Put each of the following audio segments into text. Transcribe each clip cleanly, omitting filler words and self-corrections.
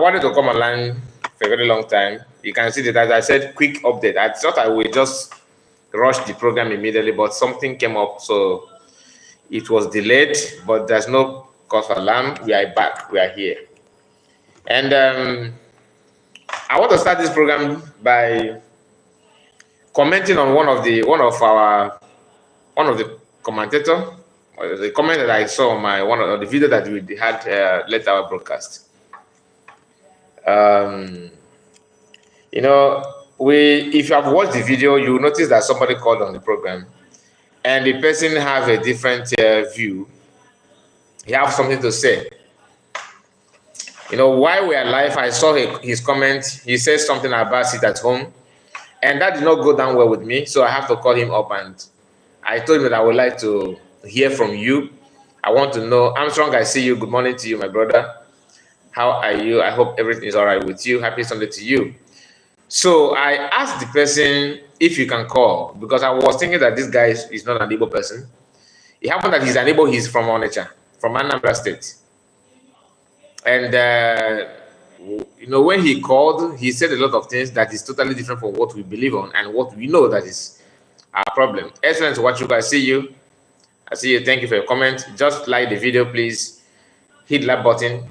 wanted to come online for a very long time. You can see that as I said, quick update. I thought I would just rush the program immediately, but something came up, so it was delayed, but there's no cause for alarm. We are back, we are here. And I want to start this program by commenting on one of the commentator, the comment that I saw on my one of the video that we had later our broadcast. You know, if you have watched the video, you will notice that somebody called on the program, and the person have a different view. He has something to say. You know, while we are live, I saw his comment. He says something about sit at home, and that did not go down well with me. So I have to call him up, and I told him that I would like to hear from you. I want to know. Armstrong, I see you. Good morning to you, my brother. How are you? I hope everything is all right with you. Happy Sunday to you. So I asked the person if you can call, because I was thinking that this guy is not an Igbo person. It happened that he's an Igbo. He's from Onitsha, from Anambra State. And, you know, when he called, he said a lot of things that is totally different from what we believe on and what we know that is our problem. Excellent to watch you guys. See you. I see you. Thank you for your comment. Just like the video, please. Hit that button.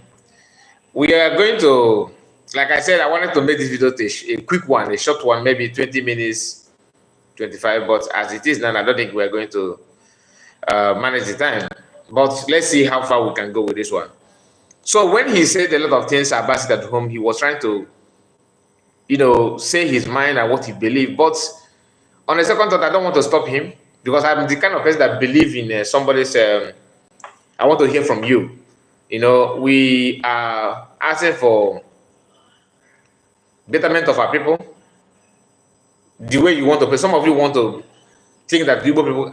We are going to, like I said, I wanted to make this video a quick one, a short one, maybe 20 minutes, 25. But as it is now, I don't think we're going to manage the time. But let's see how far we can go with this one. So when he said a lot of things about it at home, he was trying to, you know, say his mind and what he believed. But on a second thought, I don't want to stop him, because I'm the kind of person that believe in somebody's, I want to hear from you. You know, we are asking for betterment of our people. The way you want to play. Some of you want to think that Igbo people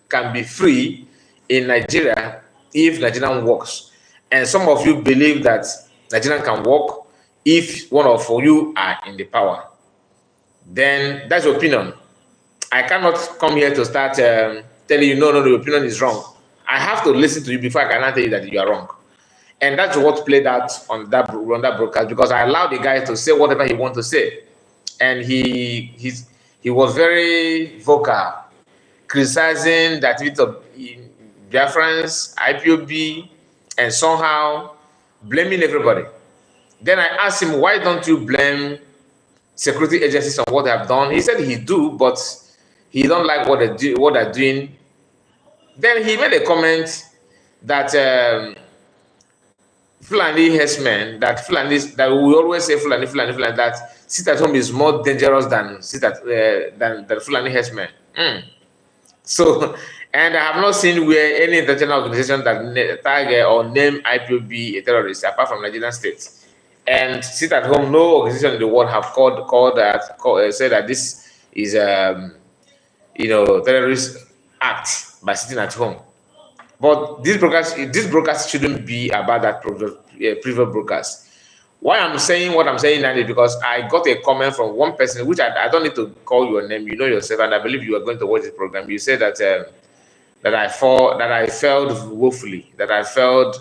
can be free in Nigeria if Nigerian works. And some of you believe that Nigerian can work if one of you are in the power. Then that's your opinion. I cannot come here to start telling you, no, your opinion is wrong. I have to listen to you before I can tell you that you are wrong. And that's what played out on that broadcast, because I allowed the guy to say whatever he wanted to say. And he was very vocal, criticizing the activity of Biafrans, IPOB, and somehow blaming everybody. Then I asked him, why don't you blame security agencies on what they have done? He said he do, but he don't like what they're doing. Then he made a comment that Fulani herdsmen, that we always say Fulani, that sit at home is more dangerous than the Fulani herdsmen. So, and I have not seen where any international organization that target or name IPOB a terrorist apart from Nigerian states. And sit at home, no organization in the world have said that this is you know, terrorist act by sitting at home. But this broadcast shouldn't be about that previous broadcast. Why I'm saying what I'm saying now is because I got a comment from one person, which I don't need to call your name, you know yourself, and I believe you are going to watch this program. You said that that I failed woefully, that I failed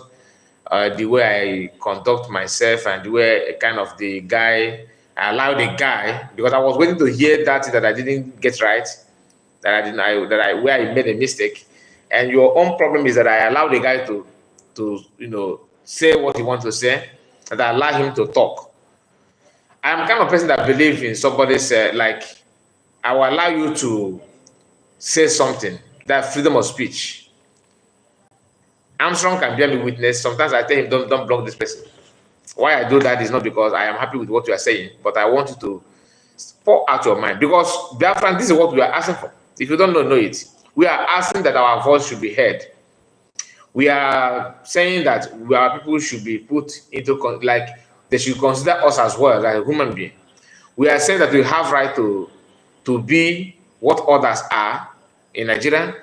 the way I conduct myself and the way kind of the guy, I allowed the guy, because I was waiting to hear that I didn't get right, where I made a mistake. And your own problem is that I allow the guy to you know, say what he wants to say, and I allow him to talk. I'm kind of person that believes in somebody's like, I will allow you to say something, that freedom of speech. Armstrong can bear me witness. Sometimes I tell him, don't block this person. Why I do that is not because I am happy with what you are saying, but I want you to pour out your mind. Because, Biafra, this is what we are asking for. If you don't know it. We are asking that our voice should be heard. We are saying that our people should be put into, like, they should consider us as well, like a human being. We are saying that we have right to be what others are in Nigeria.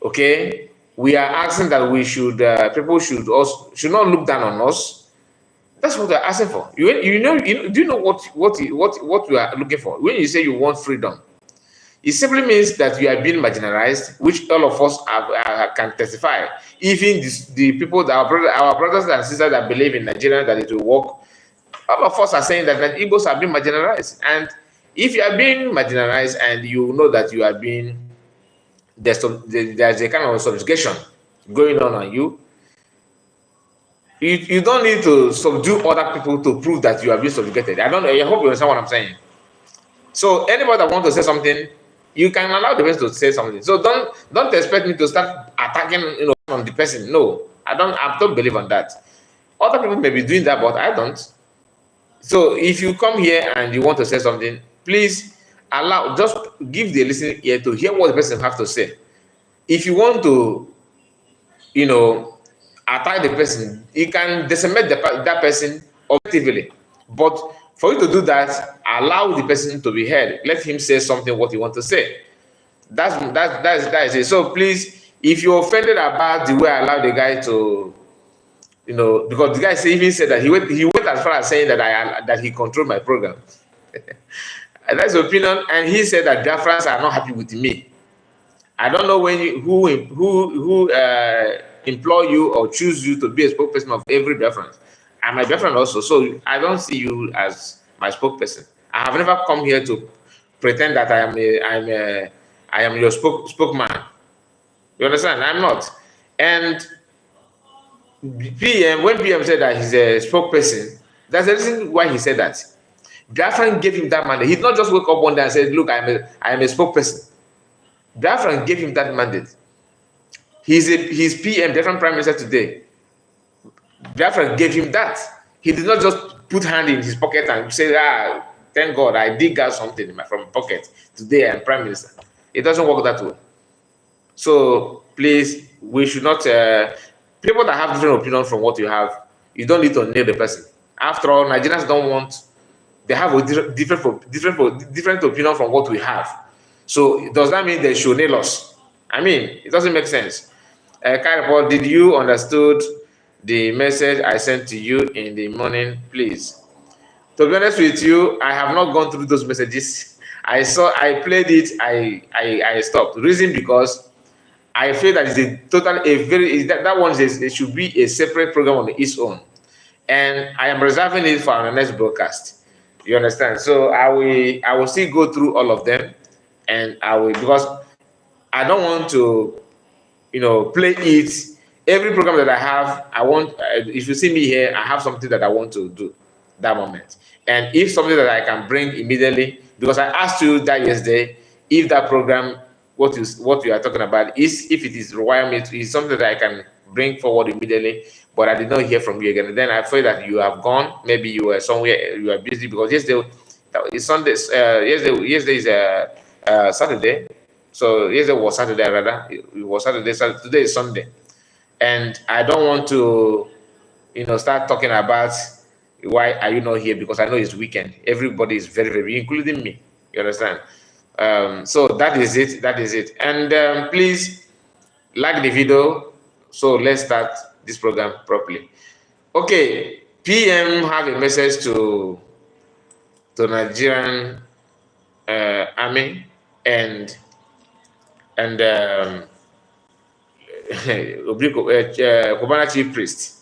Okay, we are asking that we should people should not look down on us. That's what we're asking for. Do you know what we are looking for? When you say you want freedom, It simply means that you are being marginalized, which all of us can testify. Even the people, that our brothers and sisters that believe in Nigeria that it will work, all of us are saying that Igbos are being marginalized. And if you are being marginalized and you know that you are being, there's a kind of subjugation going on you, you don't need to subdue other people to prove that you are being subjugated. I hope you understand what I'm saying. So anybody that wants to say something, you can allow the person to say something. So don't expect me to start attacking, on the person. No, I don't believe on that. Other people may be doing that, but I don't. So if you come here and you want to say something, please just give the listening ear to hear what the person have to say. If you want to, attack the person, you can decimate that person objectively. But for you to do that, allow the person to be heard. Let him say something what he wants to say. That is it. So please, if you're offended about the way I allow the guy to, because the guy even said that he went as far as saying that he controlled my program. And that's his opinion, and he said that Biafrans are not happy with me. I don't know who employ you or choose you to be a spokesperson of every Biafran. I'm a Biafran also, so I don't see you as my spokesperson. I have never come here to pretend that I am your spokesman. You understand? I'm not. And when PM said that he's a spokesperson, that's the reason why he said that. Biafran gave him that mandate. He did not just wake up one day and said, "Look, I am a spokesperson." Biafran gave him that mandate. He's PM, Biafran Prime Minister today. Biafran gave him that. He did not just put hand in his pocket and say, thank God, I did get something from my pocket. Today I'm Prime Minister. It doesn't work that way. So please, we should not, people that have different opinions from what you have, you don't need to nail the person. After all, Nigerians don't want, they have a different opinion from what we have. So does that mean they should nail us? I mean, it doesn't make sense. Kairapol, did you understood the message I sent to you in the morning, please? To be honest with you, I have not gone through those messages. I played it, I stopped. Reason because I feel that that one it should be a separate program on its own. And I am reserving it for our next broadcast. You understand? So I will still go through all of them, and because I don't want to, play it. Every program that I have, I want, if you see me here, I have something that I want to do that moment. And if something that I can bring immediately, because I asked you that yesterday, if that program, what you are talking about, if it is requirement, is something that I can bring forward immediately, but I did not hear from you again. And then I feel that you have gone, maybe you were somewhere, you are busy, because yesterday is Sunday, yesterday is Saturday. So yesterday was Saturday, rather. It was Saturday. So today is Sunday. And I don't want to, start talking about why are you not here, because I know it's weekend. Everybody is very, very, including me. You understand? So that is it. That is it. And please like the video. So let's start this program properly. Okay. PM have a message to Nigerian army and Cubana chief priest.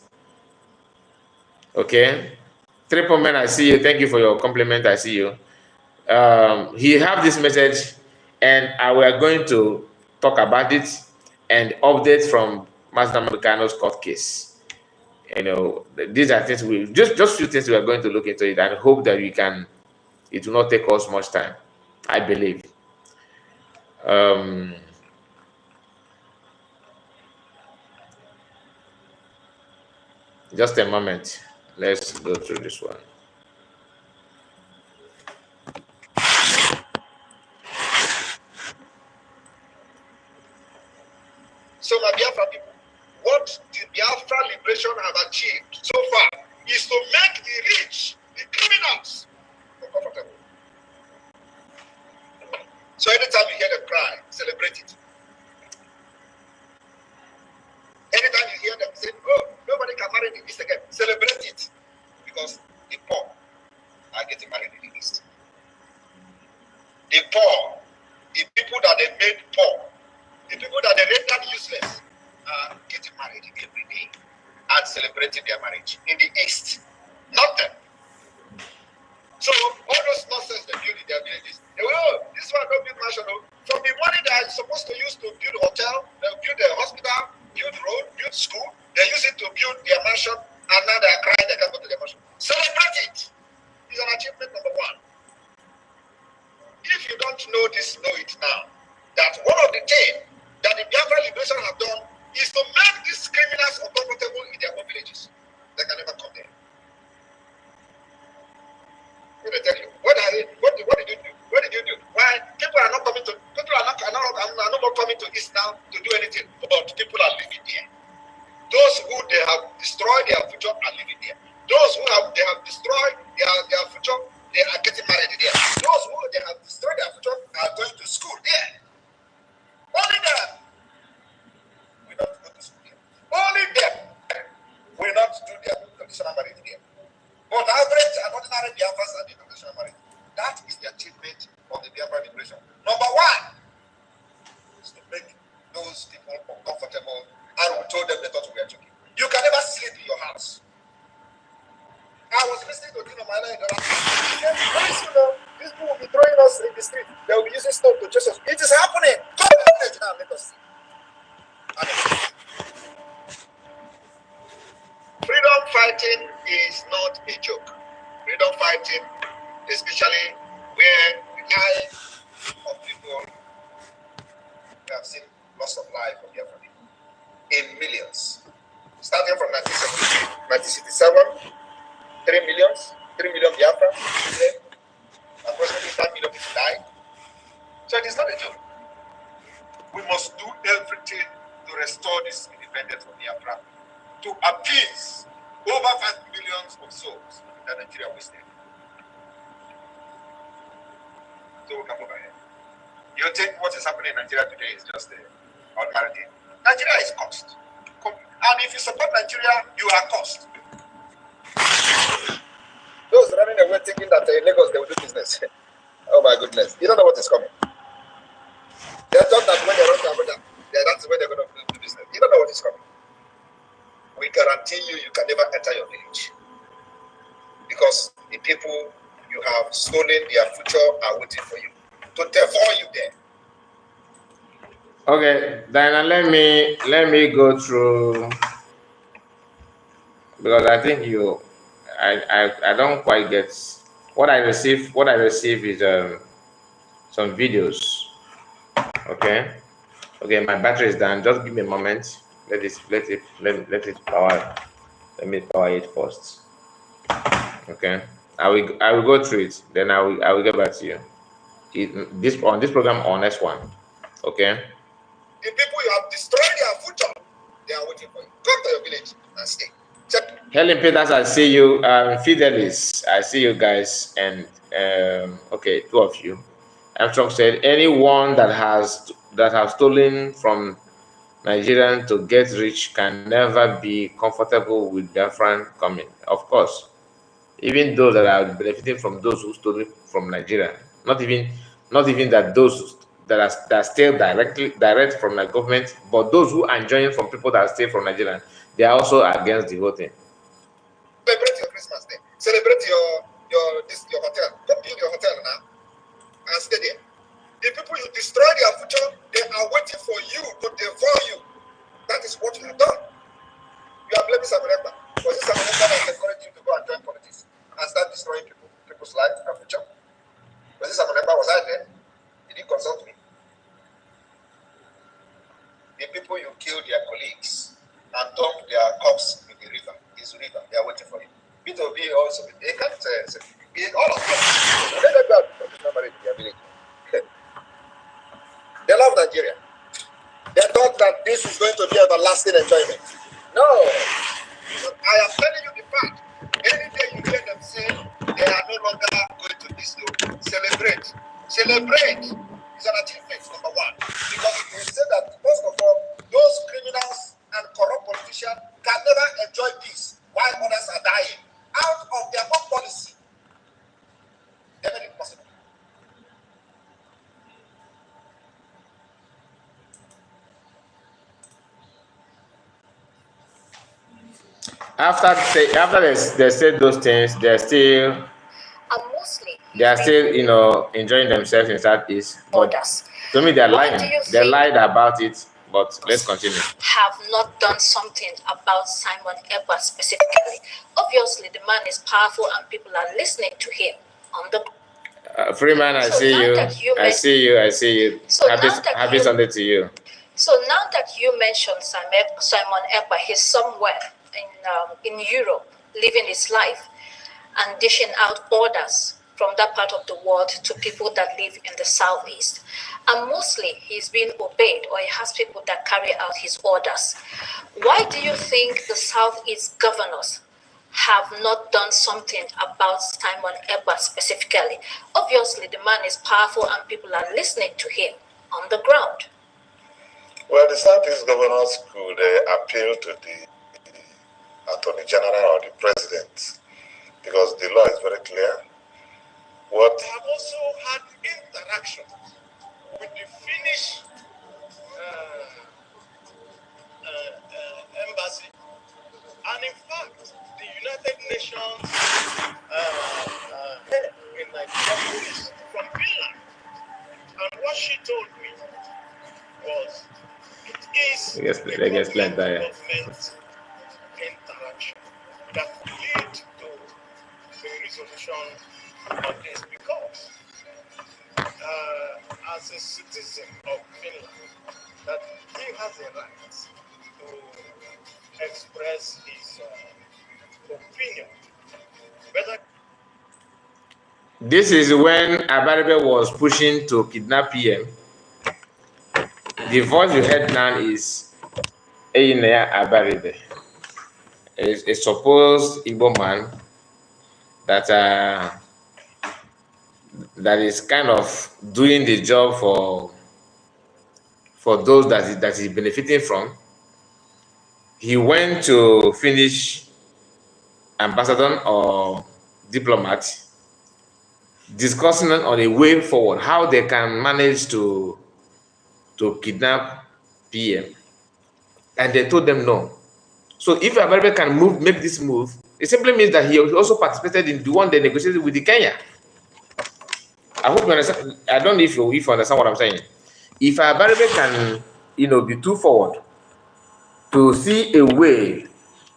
Okay, Triple Man, I see you. Thank you for your compliment. I see you. He have this message, and we are going to talk about it and update from Nnamdi Kanu's court case. These are things just few things we are going to look into it and hope that it will not take us much time. I believe. Just a moment. Let's go through this one. So, my Biafra people, what the Biafra liberation have achieved so far is to make the rich, the criminals, uncomfortable. So, anytime you hear them cry, celebrate it. Anytime you hear them say, "Oh, nobody can marry in the East again," celebrate it, because the poor are getting married in the East. The poor, the have destroyed their future, they are getting married there. Those who they have destroyed their future are going to school there. Only them will not go to school here. Only them will not do their traditional marriage here. But average and ordinary Biafras are doing traditional marriage. That is the achievement of the Biafra liberation. Number one is to make those people uncomfortable, and we told them they thought we were joking. You can never sleep in your house. I was listening to Dino Mala in the last very soon, these people will be throwing us in the street. They will be using stone to chase us. It is happening. Come on, now, let us see. Freedom fighting is not a joke. Freedom fighting, especially where the lives of people we have seen loss of life of their family in millions. Starting from 1967, 3 million Biafra, approximately 5 million people died. So it is not a joke. We must do everything to restore this independence of Biafra, to appease over 5 million of souls that Nigeria wasted. So we can move ahead. You think what is happening in Nigeria today is just an ordinary thing? Nigeria is cursed. And if you support Nigeria, you are cursed. Those running away thinking that in Lagos they will do business. Oh my goodness. You don't know what is coming. They thought that when they run to Abuja, that's where they're going to do business. You don't know what is coming. We guarantee you, you can never enter your village. Because the people you have stolen their future are waiting for you to devour you there. Okay, Diana, let me go through, because I think I don't quite get what I receive. What I receive is some videos. Okay, my battery is down. Just give me a moment. Let it power. Let me power it first. Okay, I will go through it. Then I will get back to you. On this program or next one. Okay. The people you have destroyed their future, they are waiting for you. Come to your village and stay. Helen Peters, I see you. Fidelis, I see you guys. And okay, 2 of you. Armstrong said, anyone that has stolen from Nigerian to get rich can never be comfortable with Biafran coming. Of course, even those that are benefiting from those who stole from Nigeria, not even that those that are still direct from the government, but those who are enjoying from people that stay from Nigeria, they are also against the whole thing. Celebrate your Christmas Day. Celebrate your hotel. Come to your hotel now and stay there. The people you destroy their future, they are waiting for you to devour you. That is what you have done. You are blaming Ekpa. Was it Ekpa that encouraged you to go and join politics and start destroying people's lives and future? Was it Ekpa? Was I there? Did you consult me? The people you killed their colleagues and dumped their corpse in the river, they are waiting for you. B2B also, they can't all of them. They don't go out to their village. They love Nigeria. They thought that this is going to be everlasting enjoyment. No. I am telling you the fact. Any day you hear them say they are no longer going to this road, celebrate. Celebrate is an achievement, number one. Because they say that, first of all, those criminals and corrupt politicians can never enjoy peace while others are dying out of their own policy. Never impossible. After they said those things, they're still enjoying themselves in Southeast. But to me, they're lying. They lied about it. But let's continue. Have not done something about Simon Ekpa specifically. Obviously, the man is powerful and people are listening to him on the. Freeman, I see you. I see you. So happy Sunday to you. So now that you mentioned Simon Ekpa, he's somewhere in Europe living his life and dishing out orders from that part of the world to people that live in the southeast. And mostly he's being obeyed, or he has people that carry out his orders. Why do you think the southeast governors have not done something about Simon Ekpa specifically. Obviously, the man is powerful and people are listening to him on the ground. Well, the Southeast governors could appeal to the Attorney General or the President because the law is very clear. What have also had interaction with the Finnish embassy, and in fact, the United Nations head in Nigeria is from Finland. And what she told me was, it is government interaction that will lead to the resolution of this, because as a citizen of Finland, that he has a right to express his opinion. Whether This is when Abaribe was pushing to kidnap PM. The voice you heard now is Eyinaya Abaribe, a supposed Igbo man that that is kind of doing the job for those that he's benefiting from. He went to finish ambassador or diplomat, discussing on a way forward, how they can manage to kidnap PM. And they told them no. So if Abaribe can make this move, it simply means that he also participated in the one they negotiated with the Kenya. I hope you understand. I don't know if you understand what I'm saying. If Abaribe can, be too forward to see a way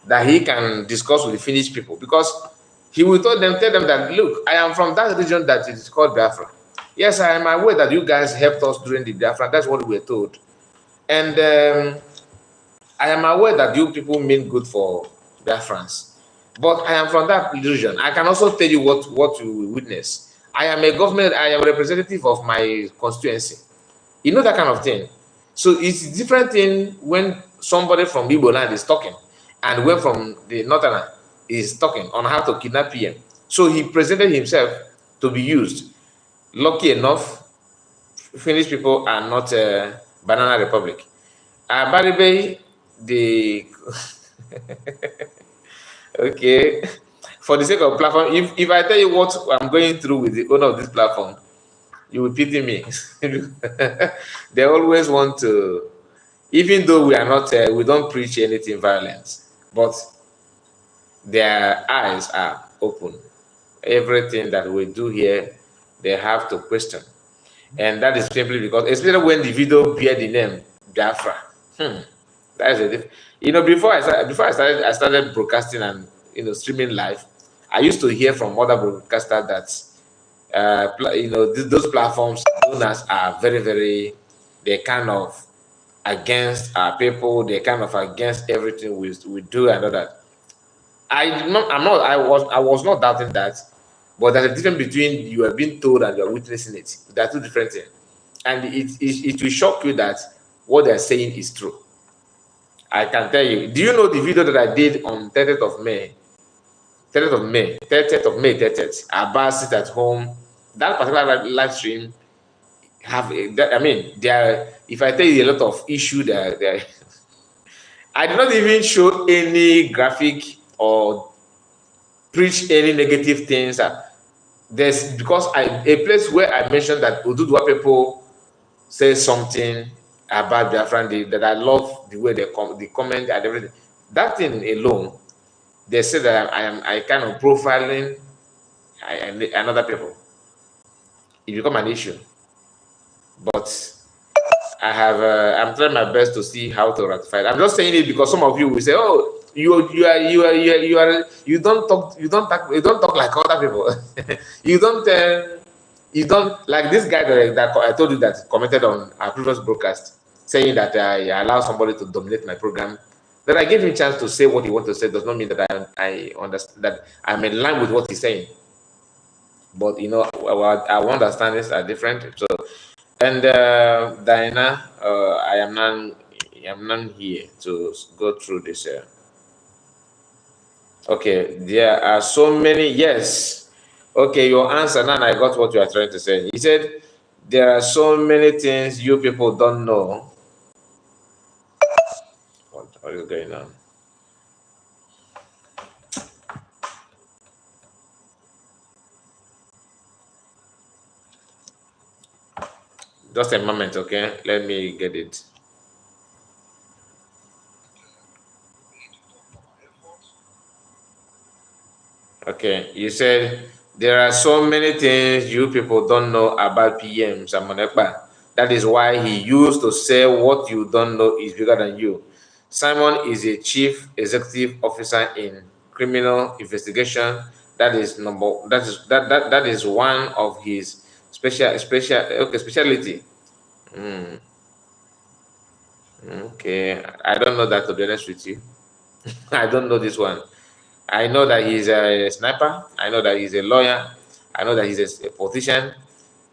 that he can discuss with the Finnish people, because he will tell them that, look, I am from that region that is called Biafra. Yes, I am aware that you guys helped us during the Biafra. That's what we were told. And I am aware that you people mean good for Biafrans. But I am from that region. I can also tell you what you witness. I am a government, I am a representative of my constituency. You know, that kind of thing. So it's a different thing when somebody from Igbo land is talking and when from the northern is talking on how to kidnap PM. So he presented himself to be used. Lucky enough, Finnish people are not a banana republic. Abaribe, the okay, for the sake of platform, if I tell you what I'm going through with the owner of this platform, you will pity me. They always want to, even though we are not, we don't preach anything violent, but their eyes are open. Everything that we do here, they have to question. And that is simply because, especially when the video bear the name Biafra. That is a different. Before I started broadcasting and streaming live, I used to hear from other broadcasters that those platforms owners are very, very, they're kind of against our people, they're kind of against everything we do and all that. I was not doubting that, but there's a difference between you are being told and you're witnessing it. They're two different things. And it will shock you that what they're saying is true. I can tell you. Do you know the video that I did on 30th of May? 30th of May, 30th of May, 30th. Abbas sit at home. That particular live stream if I tell you a lot of issue there, I did not even show any graphic or preach any negative things. There's because a place where I mentioned that Ududwa people say something about Biafran that I love the way they comment and everything. That thing alone, they say that I kind of profiling another people. It become an issue. But I'm trying my best to see how to rectify it. I'm just saying it because some of you will say, "Oh, you don't talk like other people. you don't like this guy that I told you that commented on our previous broadcast, saying that I allow somebody to dominate my program. That I gave him a chance to say what he wants to say does not mean that I understand that I'm in line with what he's saying. But our understandings are different. So, and Diana, I am not here to go through this. Okay, there are so many. Yes. Okay, your answer now. I got what you are trying to say. He said there are so many things you people don't know. What is going on? Just a moment, okay? Let me get it. Okay, you said there are so many things you people don't know about PM Simon Ekpa. That is why he used to say what you don't know is bigger than you. Simon is a chief executive officer in criminal investigation. That is that is one of his specialty. Mm, okay, I don't know that, to be honest with you. I don't know this one. I know that he's a sniper. I know that he's a lawyer. I know that he's a politician,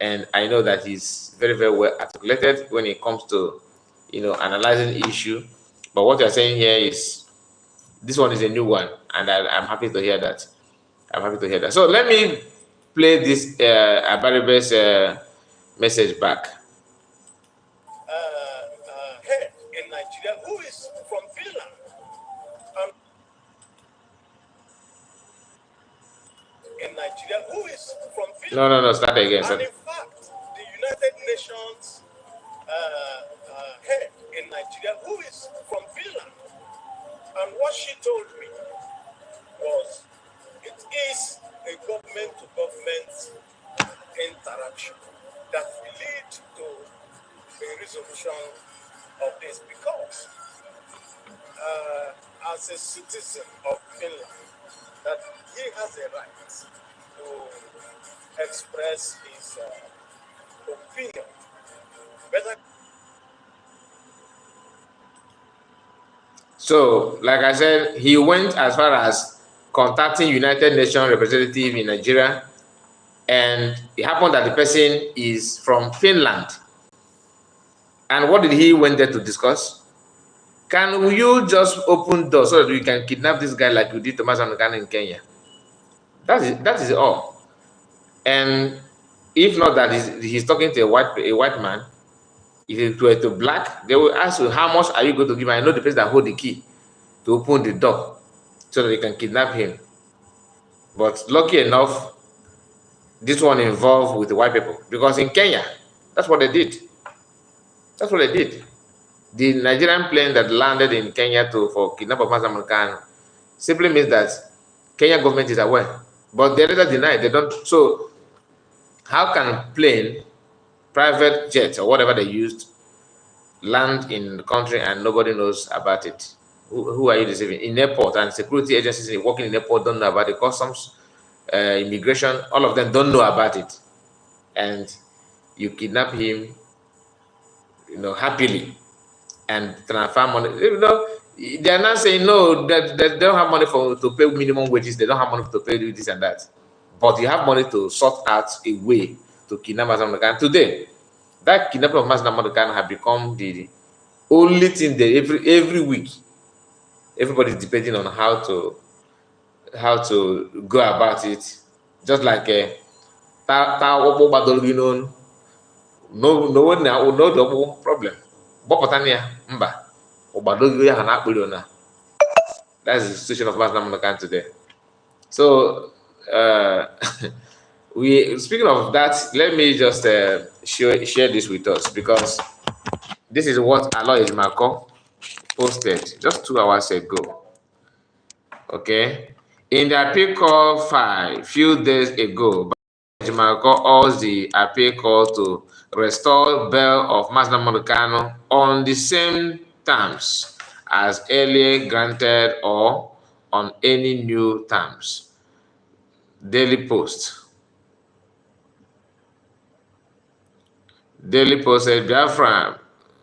and I know that he's very, very well articulated when it comes to, analyzing issue. But what you're saying here is this one is a new one, and I'm happy to hear that. I'm happy to hear that. So let me play this Abaribe's message back. Head in Nigeria who is from Finland. In Nigeria who is from Finland. No, start again. And in fact, the United Nations head in Nigeria who is from Finland. And what she told me was it is a government-to-government interaction that will lead to a resolution of this because as a citizen of Finland, that he has a right to express his opinion. So, like I said, he went as far as contacting United Nations representative in Nigeria, and it happened that the person is from Finland. And what did he went there to discuss? Can you just open doors so that we can kidnap this guy like you did to Nnamdi Kanu in Kenya? That is all. And if not that he's talking to a white man, if it were to black, they will ask you, how much are you going to give me? I know the person that hold the key to open the door so that they can kidnap him. But lucky enough, this one involved with the white people. Because in Kenya, that's what they did. That's what they did. The Nigerian plane that landed in Kenya for kidnap of Nnamdi Kanu simply means that Kenya government is aware. But they later deny it. They don't. So how can plane, private jet or whatever they used, land in the country and nobody knows about it? Who are you deceiving? In airport, and security agencies working in airport don't know about it. Customs, immigration, all of them don't know about it. And you kidnap him, happily, and transfer money. They are not saying no, that they don't have money to pay minimum wages. They don't have money to pay this and that. But you have money to sort out a way to kidnap Nnamdi Kanu. Today, that kidnapping of Nnamdi Kanu have become the only thing that every week everybody is debating on how to go about it. Just like no problem. That's the situation of Nnamdi Kanu today. So speaking of that, let me just share this with us, because this is what Aloy Mako posted just 2 hours ago. Okay, in the appeal call file few days ago, Mako urged the appeal call to restore bail of Nnamdi Kanu on the same terms as earlier granted or on any new terms. Daily Post said Biafra,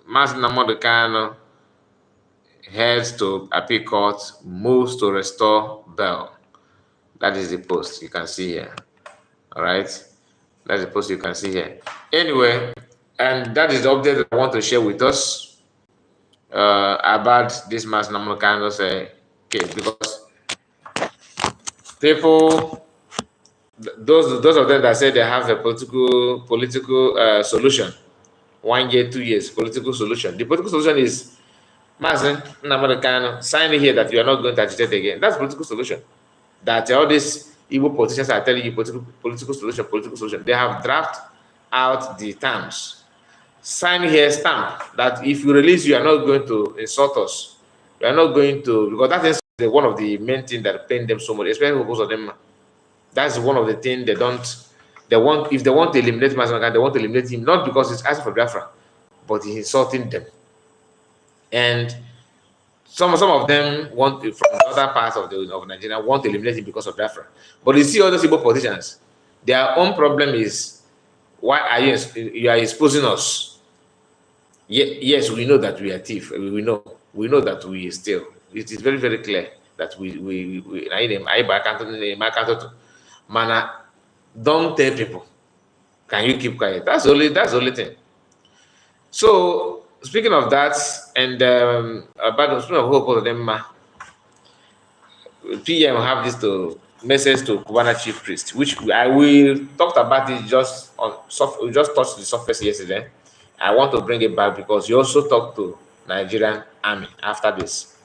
Nnamdi Kanu heads to appeal court, moves to restore bail. That is the post you can see here. All right, that's the post you can see here. Anyway, and that is the update that I want to share with us about this Nnamdi Kanu's case, because people, those of them that say they have a political solution, 1 year, 2 years, political solution. The political solution is, Mazen Nnamdi Kanu, sign here that you are not going to agitate again. That's political solution. That all these Igbo politicians are telling you political solution. They have drafted out the terms. Sign here, stamp that if you release, you are not going to insult us. You are not going to, because that is one of the main things that pain them so much, especially most of them. That's one of the things they want. If they want to eliminate Mazen, they want to eliminate him not because he's asking for Biafra, but he's insulting them. And some of them want to, from the other parts of Nigeria, want to eliminate him because of Biafra. But you see all those Igbo politicians, their own problem is, why are you are exposing us? Yes, we know that we are thief. We know that we steal. It is very, very clear that we Mana, don't tell people. Can you keep quiet? That's the only thing. So speaking of that, and about speaking of hope of them, PM have this message to Cubana chief priest, which we talked about it we just touched the surface yesterday. I want to bring it back because you also talked to Nigerian army after this.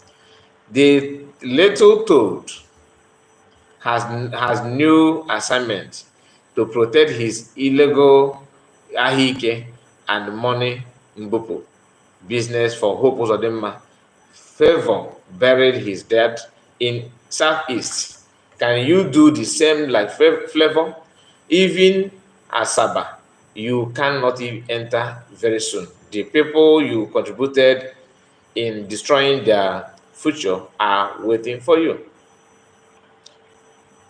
The little toad has new assignment to protect his illegal ahike and money mbupu business for Hope Uzodimma. Favor buried his dead in Southeast. Can you do the same like Flavor? Even Asaba, you cannot even enter very soon. The people you contributed in destroying their future are waiting for you.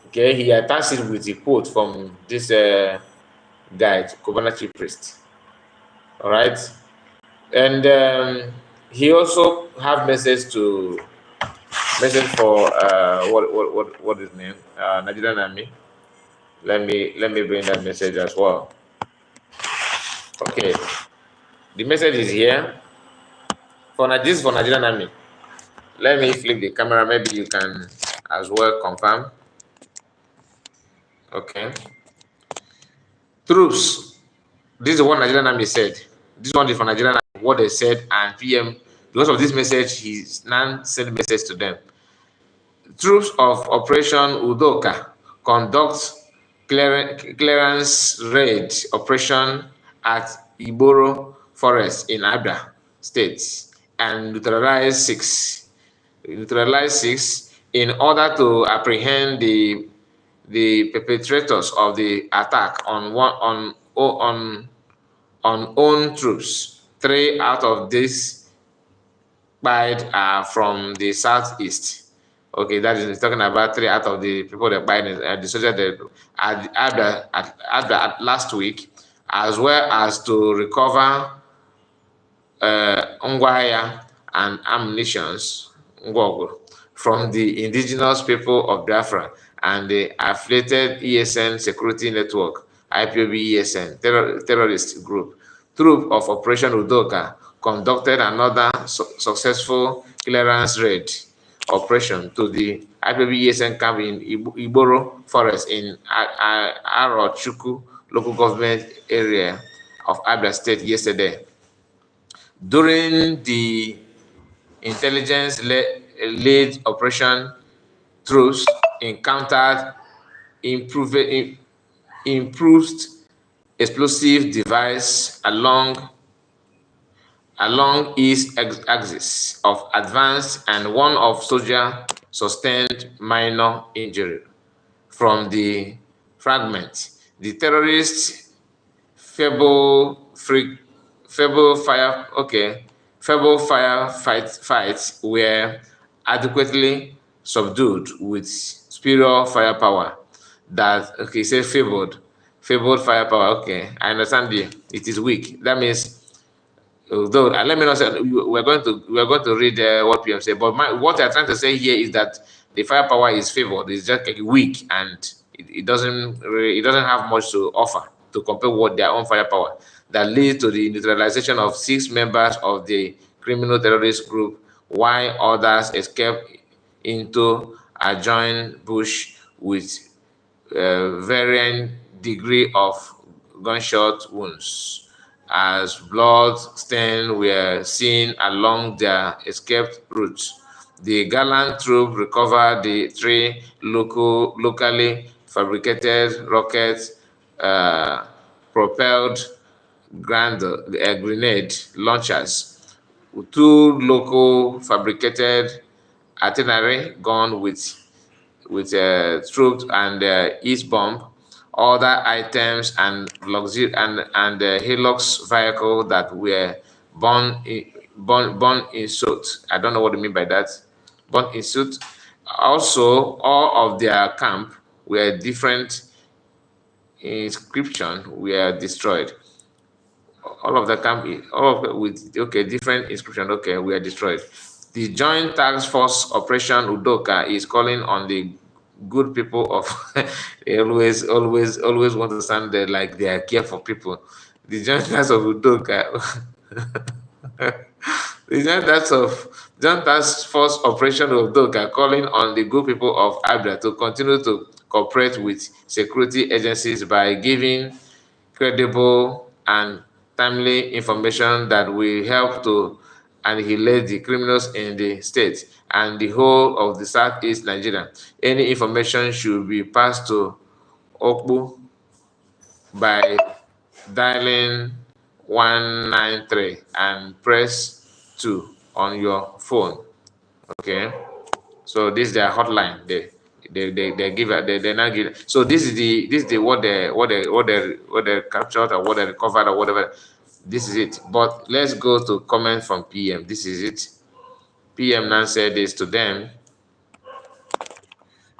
Okay, he attached it with a quote from this guy, Cubana chief priest. All right, and he also have message for what is his name? Nigerian army. Let me bring that message as well. Okay, the message is here for Nigerian army. Let me flip the camera. Maybe you can as well confirm. Okay. Troops. This is what Nigerian army said. This one is for Nigerian army, what they said, and PM, because of this message, he's now sent message to them. Troops of Operation Udoka conduct clearance raid operation at Iboro Forest in Abia State and neutralize six in order to apprehend the perpetrators of the attack on own troops. 3 out of these are from the Southeast. Okay, that is talking about 3 out of the people that died the soldiers at last week, as well as to recover ngwaya and ammunitions from the indigenous people of Biafra and the affiliated ESN security network, IPOB ESN terrorist group. Troop of Operation Udoka conducted another successful clearance raid operation to the IPOB ESN camp in Iboro Forest in Arochukwu local government area of Abia State yesterday. During the intelligence-led operation, troops encountered improved explosive device along east axis of advance, and one of soldier sustained minor injury from the fragment. The terrorists fights were adequately subdued with superior firepower. That okay, say favored firepower. Okay, I understand it is weak. That means, although let me not say we're going to read what PM say, but what I'm trying to say here is that the firepower is favored. It's just weak, and it doesn't have much to offer to compare with their own firepower that leads to the neutralization of 6 members of the criminal terrorist group, while others escaped into adjoining bush with varying degree of gunshot wounds, as blood stains were seen along their escape routes. The gallant troop recovered the 3 locally fabricated rockets propelled grenade launchers, 2 local fabricated artillery gun with troops and east bomb, other items and luxury and Hilux vehicle that were born in suit. I don't know what you mean by that. Born in suit. Also, all of their camp were different inscription were destroyed. All of the camp, all of with different inscription. Okay, we are destroyed. The Joint Task Force Operation Udoka is calling on the good people of. They always want to sound like they are care for people. The Joint Task of Udoka. The Joint Task Force Operation Udoka calling on the good people of Abia to continue to cooperate with security agencies by giving credible and timely information that will help to annihilate the criminals in the state and the whole of the Southeast Nigeria. Any information should be passed to Okpu by dialing 193 and press 2 on your phone. Okay, so this is their hotline. They give they now give. So this is the what they captured or what they recovered or whatever. This is it. But let's go to comment from PM. This is it. PM now said this to them.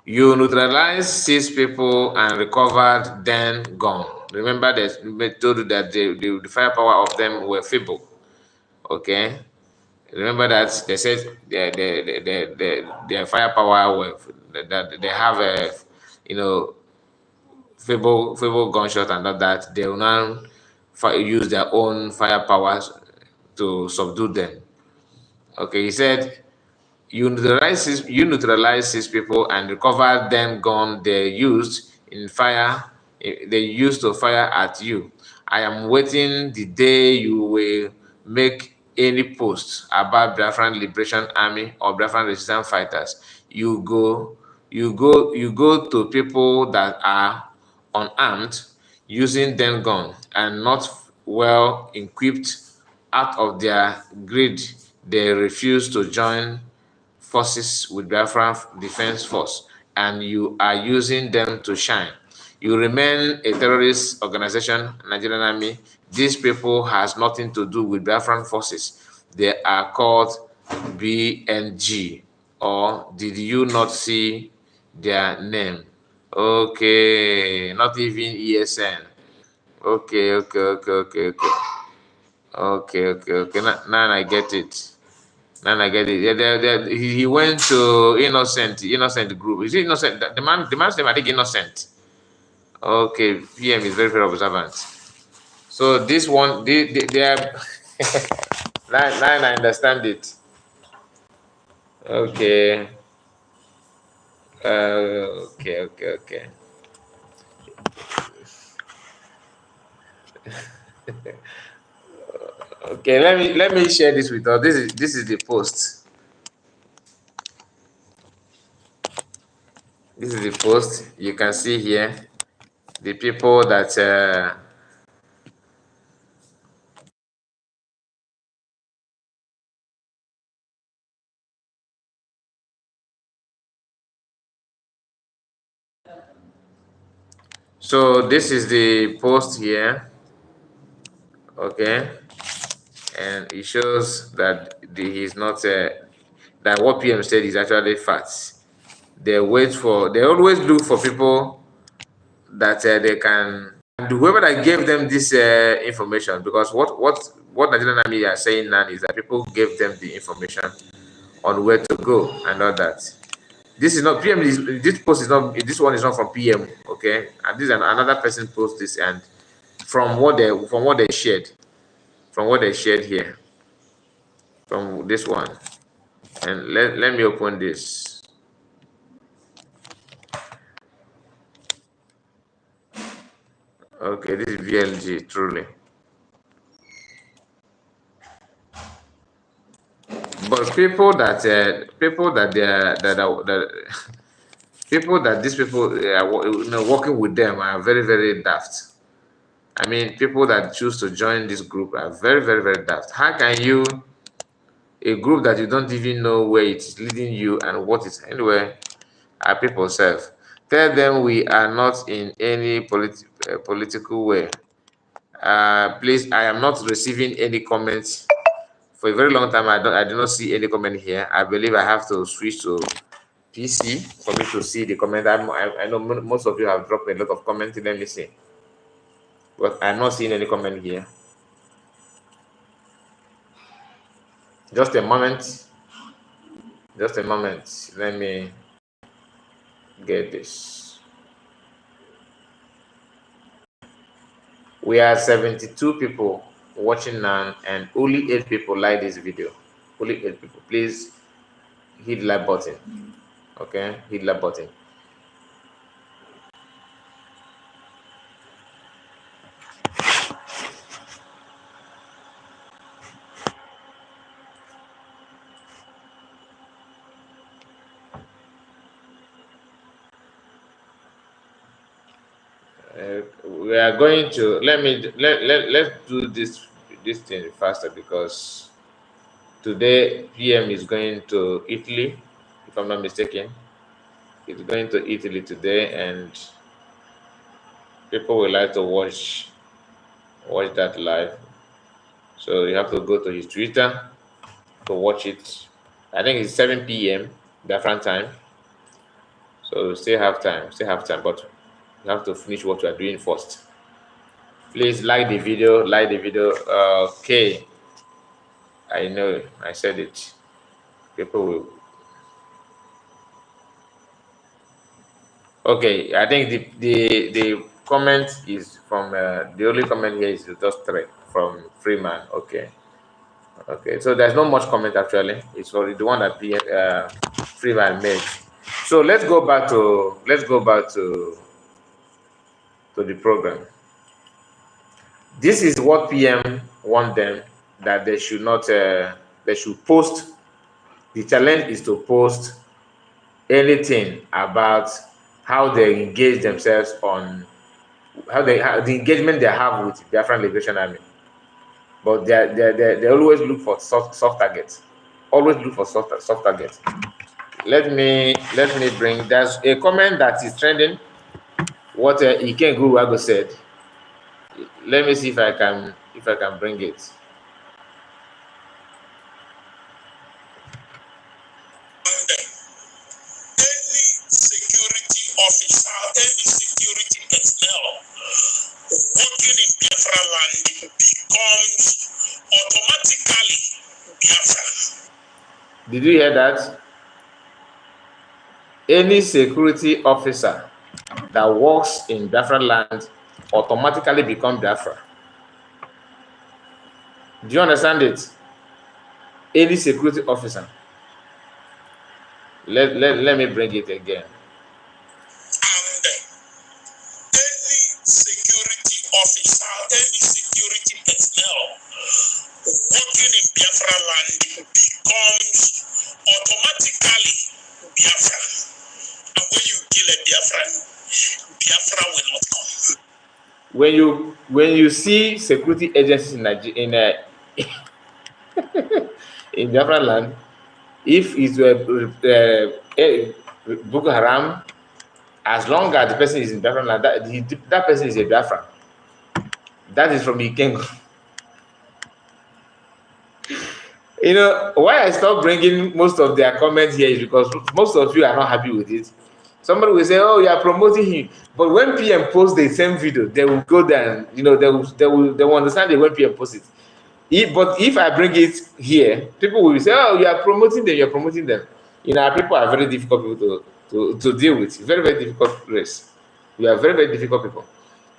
You neutralized 6 people and recovered 10 gone. Remember that we told you that the firepower of them were feeble. Okay. Remember that they said their firepower were that they have a feeble gunshot and all that. They will now use their own firepower to subdue them. Okay, he said you neutralize 6 people and recover them gun they used in fire. They used to fire at you. I am waiting the day you will make any post about Biafran Liberation Army or Biafran Resistance Fighters. You go to people that are unarmed, using them gun and not well equipped. Out of their greed, they refuse to join forces with Biafra Defense Force, and you are using them to shine. You remain a terrorist organization, Nigerian Army. These people has nothing to do with Biafran forces. They are called BNG. Or did you not see their name? Okay, not even ESN. Okay. Now I get it. Now I get it. Yeah, he went to innocent group. Is it innocent? The man's name I think innocent. Okay, PM is very, very observant. So this one, they are. Now I understand it. Okay. Okay. Okay, let me share this with us. This is the post. This is the post. You can see here the people that so this is the post here. Okay, and it shows that he's not that what PM said is actually facts. They always look for people that they can, and whoever that gave them this information, because what Nigerian Army are saying now is that people gave them the information on where to go and all that. This is not PM. This post is not. This one is not from PM. Okay, and this is another person post this, and from what they shared here, from this one, and let me open this. Okay, this is VLG, truly. But people that people that these people working with them are very, very daft. I mean, people that choose to join this group are very, very, very daft. How can you, a group that you don't even know where it is leading you and what is anyway, our people self, tell them we are not in any political way. Please, I am not receiving any comments for a very long time. I do not see any comment here. I believe I have to switch to PC for me to see the comment. I know most of you have dropped a lot of comments. Let me see, but I'm not seeing any comment here. Just a moment. Just a moment. Let me get this. We are 72 people watching now, and only 8 people like this video. Only 8 people. Please hit the like button. Okay, hit the like button. We are going to let's do this thing faster, because today PM is going to Italy, if I'm not mistaken. It's going to Italy today, and people will like to watch that live. So you have to go to his Twitter to watch it. I think it's 7 p.m. Biafran time. So still have time, but you have to finish what you are doing first. Please like the video, Okay. I know I said it. People will. Okay, I think the comment is from the only comment here is just 3 from Freeman. Okay. Okay, so there's not much comment actually. It's for the one that Freeman made. So let's go back to the program. This is what PM want them, that they should not they should post. The challenge is to post anything about how they engage themselves on how the engagement they have with Biafran Liberation Army. But they always look for soft targets. Always look for soft targets. Let me bring. There's a comment that is trending. What Iken Guruwago said. Let me see if I can bring it. Any security officer, any security personnel working in Biafra land becomes automatically Biafra. Did you hear that? Any security officer that works in Biafra land automatically become Biafra. Do you understand it? Any security officer. Let me bring it again. And any security officer, any security personnel working in Biafra land becomes automatically Biafra. And when you kill a Biafran, Biafra will not come. When you see security agencies in in Biafra land, if it's Boko Haram, as long as the person is in Biafra land, that person is a Biafran. That is from Ikengo. You know why I stopped bringing most of their comments here is because most of you are not happy with it. Somebody will say, "Oh, you are promoting him," but when PM posts the same video, they will go there and they will understand it when PM posts it. But if I bring it here, people will say, "Oh, you are promoting them. You are promoting them." You know, our people are very difficult people to deal with. Very, very difficult race. We are very, very difficult people.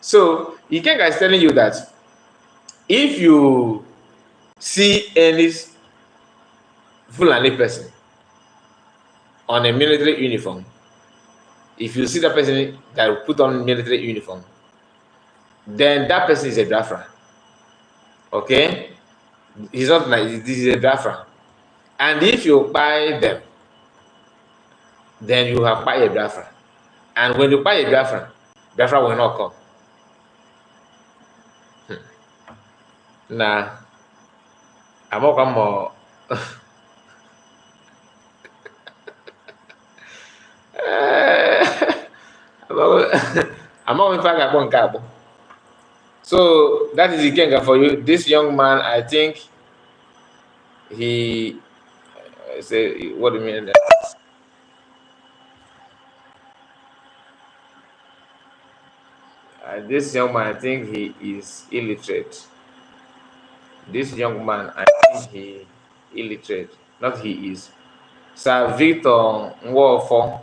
So Ikenga is telling you that if you see any Fulani person on a military uniform, if you see that person that put on military uniform, then that person is a Biafra. Okay? He's not like this is a Biafra. And if you buy them, then you have buy a Biafra. And when you buy a Biafra, Biafra will not come. Nah, I'm not come more. I'm not in fact one cabo. So that is the Kenga for you. This young man, I think he say, what do you mean? This young man, I think he is illiterate. This young man, I think he illiterate. Not he is. Sir Victor Nwofo.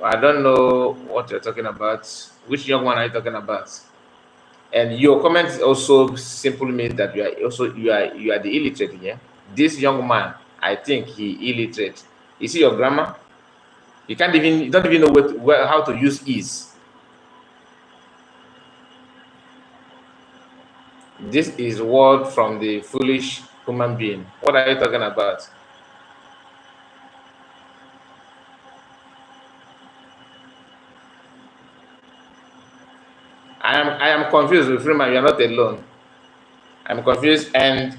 I don't know what you're talking about. Which young man are you talking about? And your comment also simply means that you are the illiterate here. This young man, I think he illiterate. You see your grammar? You don't even know how to use is. This is word from the foolish human being. What are you talking about? I am confused with Freeman. You are not alone. I'm confused, and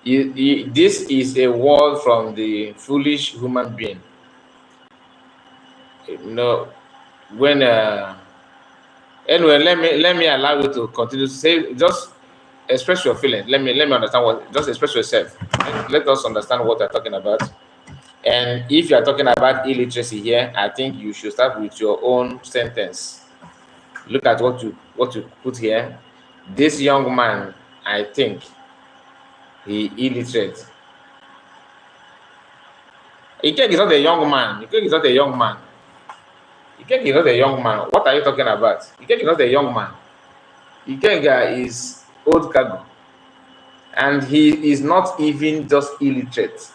this is a word from the foolish human being. You know, when anyway, let me allow you to continue to say. Just express your feeling. Let me understand what. Just express yourself. Let us understand what you're talking about. And if you are talking about illiteracy here, I think you should start with your own sentence. Look at what you put here. This young man, I think he illiterate. Ikek is not a young man. Ikek is not a young man. Ikek is not a young man. What are you talking about? Ikek is not a young man. Ikek is old cargo. And he is not even just illiterate.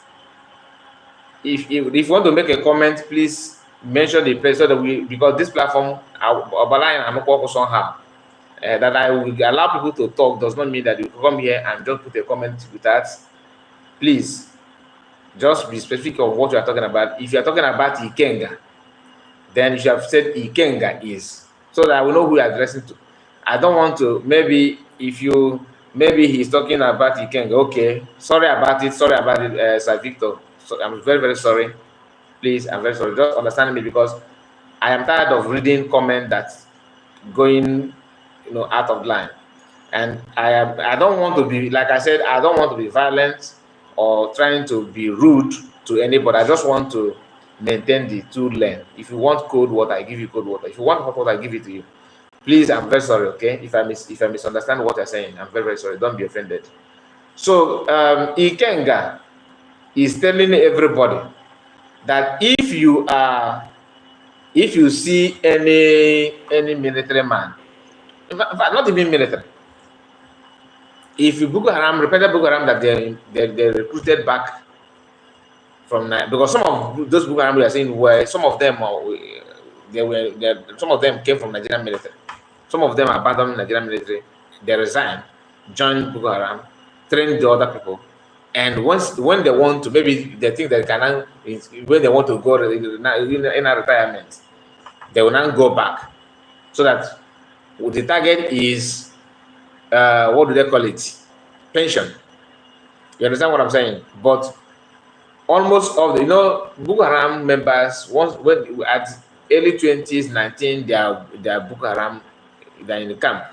If you want to make a comment, please mention the place so that because this platform, that I will allow people to talk does not mean that you come here and just put a comment with that. Please, just be specific of what you are talking about. If you are talking about Ikenga, then you should have said Ikenga is, so that I will know who you are addressing to. I don't want to, maybe he's talking about Ikenga. Okay, sorry about it, Sir Victor. So I'm very, very sorry. Please, I'm very sorry. Just understand me, because I am tired of reading comment that's going, out of line. And I don't want to be, like I said, I don't want to be violent or trying to be rude to anybody. I just want to maintain the two lane. If you want cold water, I give you cold water. If you want hot water, I give it to you. Please, I'm very sorry, okay? If I misunderstand what you're saying, I'm very, very sorry. Don't be offended. So Ikenga is telling everybody that if you see any military man, in fact, not even military, if you repented Boko Haram that they recruited back from, because some of those Boko Haram we are saying were, some of them came from Nigerian military. Some of them abandoned Nigerian military. They resigned, joined Boko Haram, trained the other people, and when they want to, maybe they think they can, when they want to go in a retirement, they will not go back, so that the target is what do they call it? Pension. You understand what I'm saying? But almost all the Boko Haram members, when at early 2019, they are Boko Haram, they're in the camp.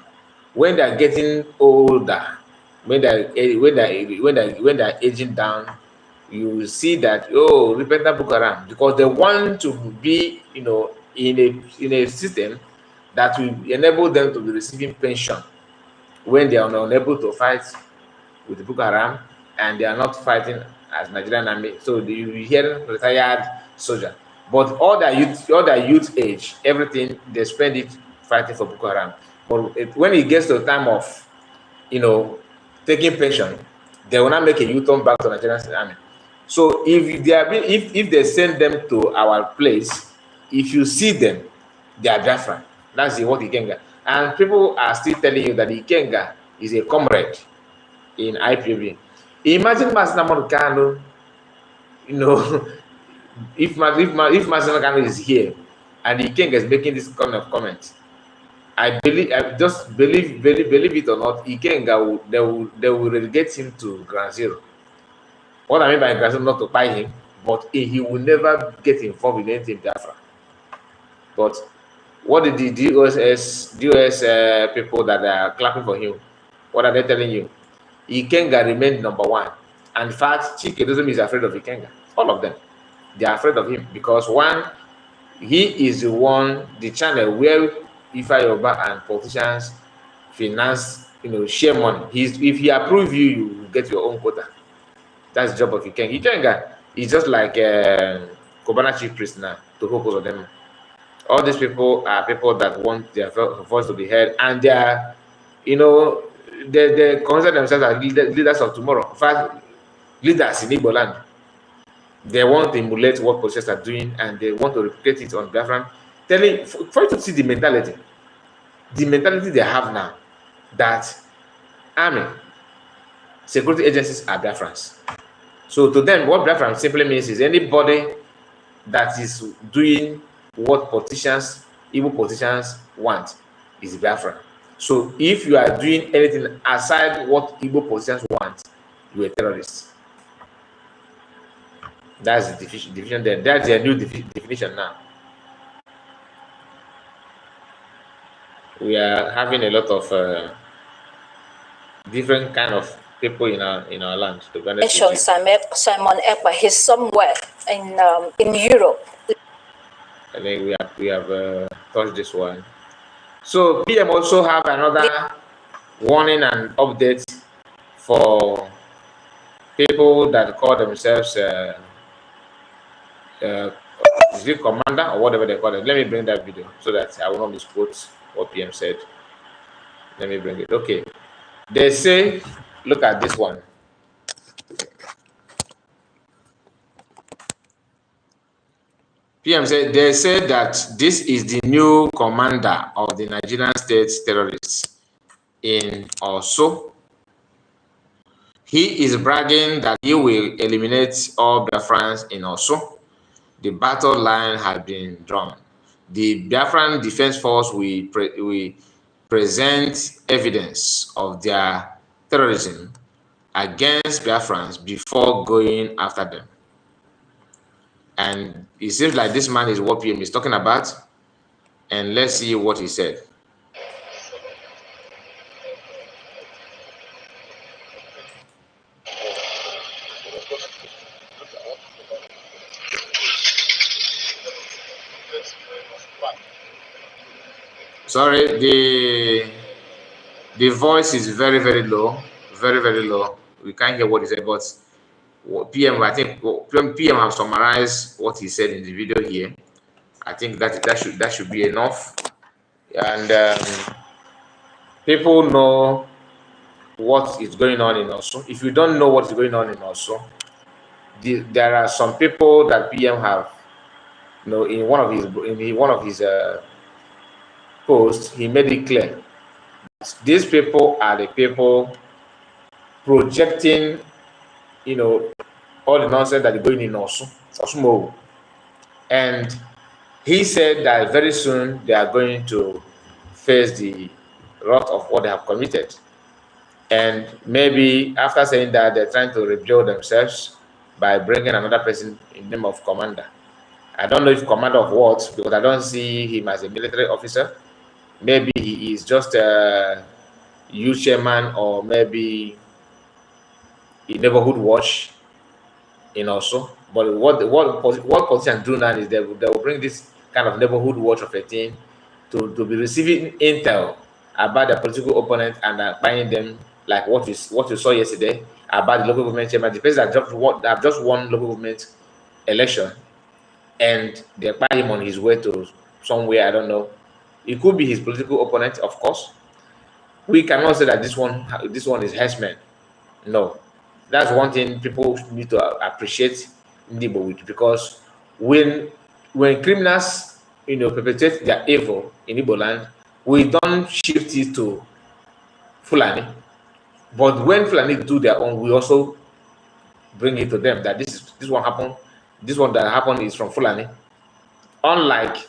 When they're getting older, when they're aging down, you will see that repentant Boko Haram, because they want to be in a system that will enable them to be receiving pension when they are unable to fight with the Boko Haram and they are not fighting as Nigerian army. So you hear retired soldier, but all their youth age, everything they spend it fighting for Boko Haram. But when it gets to the time of taking pension, they will not make a U-turn back to Nigerian army. So if they send them to our place, if you see them, they are Biafra. That's what Ikenga. And people are still telling you that Ikenga is a comrade in IPOB. Imagine Nnamdi Kanu, you know, if Nnamdi Kanu is here and Ikenga is making this kind of comment, I just believe it or not, Ikenga they will relegate him to ground zero. What I mean by ground zero, not to buy him, but he will never get involved in anything Biafra. But what did the DOS people that are clapping for him, what are they telling you? Ikenga remained number one. And in fact, Chike is afraid of Ikenga. All of them. They are afraid of him because one, he is the channel where Ifa Yoruba and politicians finance, share money. If he approve you, you get your own quota. That's the job of Ikenga. Ikenga is just like Cubana chief priest now, to focus on them. All these people are people that want their voice to be heard, and they are, they consider themselves as leaders of tomorrow. In fact, leaders in Igbo land. They want to emulate what politicians are doing, and they want to replicate it on Biafra. For you to see the mentality they have now, that army, security agencies are Biafrans. So to them, what Biafran simply means is anybody that is doing what evil politicians want is Biafra. So if you are doing anything aside what evil politicians want, you are a terrorist. That's the division there. That's a new definition now. We are having a lot of different kind of people in our land. To be honest, Simon Ekpa, he's somewhere in Europe. I think we have touched this one. So PM also have another warning and update for people that call themselves is it commander or whatever they call it. Let me bring that video so that I will not misquote what PM said. Let me bring it. Okay. They say, look at this one. PM said, they say that this is the new commander of the Nigerian state terrorists in Oso. He is bragging that he will eliminate all Biafrans in Oso. The battle line has been drawn. The Biafran Defense Force will present evidence of their terrorism against Biafrans before going after them. And it seems like this man is what PM is talking about. And let's see what he said. Sorry, the voice is very, very low, very, very low. We can't hear what he said, but PM, I think PM have summarized what he said in the video here. I think that should be enough, and people know what is going on in Oso. If you don't know what is going on in Oso, there are some people that PM have, in one of his posts, he made it clear. These people are the people projecting, all the nonsense that is going in Osumo. And he said that very soon they are going to face the wrath of what they have committed. And maybe after saying that, they're trying to rebuild themselves by bringing another person in the name of commander. I don't know if commander of what, because I don't see him as a military officer. Maybe he is just a youth chairman, or maybe a neighborhood watch in Oso. But what politicians do now is they will bring this kind of neighborhood watch of a thing to be receiving intel about the political opponent and buying them, like what you saw yesterday about the local government chairman, the person that just won local government election, and they buy him on his way to somewhere, I don't know. It could be his political opponent, of course. We cannot say that this one is herdsman. No, that's one thing people need to appreciate in Igbo, because when criminals perpetrate their evil in Igbo land, we don't shift it to Fulani. But when Fulani do their own, we also bring it to them that this one happened. This one that happened is from Fulani. Unlike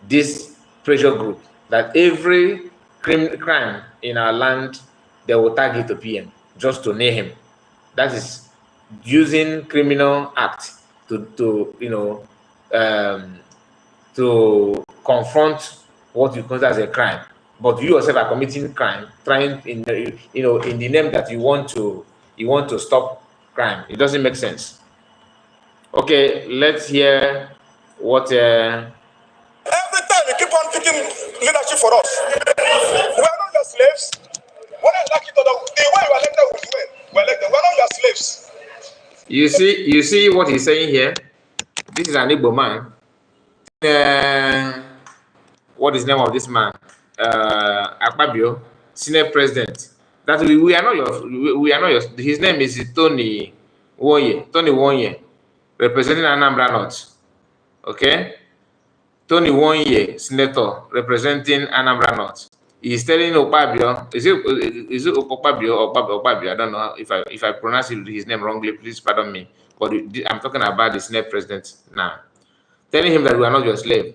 this pressure group, that every crime in our land, they will target to PM just to name him. That is using criminal act to confront what you consider as a crime. But you yourself are committing crime, trying in the name that you want to stop crime. It doesn't make sense. Okay, let's hear what. Every time you keep on picking leadership for us. We are not your slaves. When I like it or not, the way you are elected will win. We're elected. We're not your slaves. You see what he's saying here? This is an Igbo man. What is the name of this man? Akpabio, Senate President. That we are not your. His name is Tony Wonye, representing Anambra North. Okay, Tony Wonye, Senator, representing Anambra North. He's telling Okpabio, is it Okpabio or Okpabio? I don't know if I pronounce his name wrongly. Please pardon me. But I'm talking about the Senate President now, telling him that we are not your slave.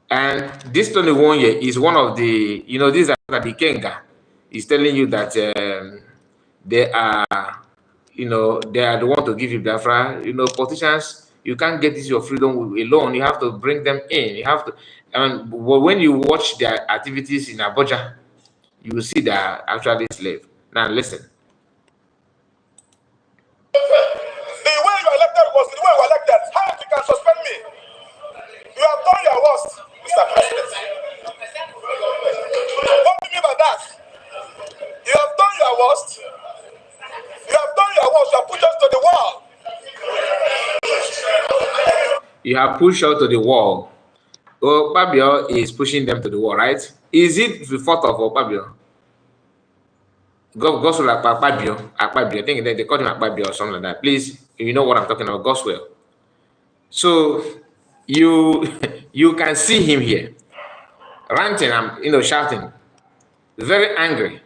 And this Tony Wonye is one of the, these are the Kenga. He's telling you that they are the one to give you Biafra. Politicians, you can't get this your freedom alone. You have to bring them in. You have to, and when you watch their activities in Abuja, you will see they are actually slave. Now listen. The way you elected was the way you elected. How you can suspend me? You have done your worst, Mr. President. What do you mean by that? You have done your worst. You have done your worst. You have pushed us to the wall. You have pushed out to the wall. Okpabio is pushing them to the wall, right? Is it the fault of Okpabio? Gospel Akpabio. I think they call him Akpabio or something like that. Please, you know what I'm talking about, Gospel. So you can see him here ranting and shouting, very angry.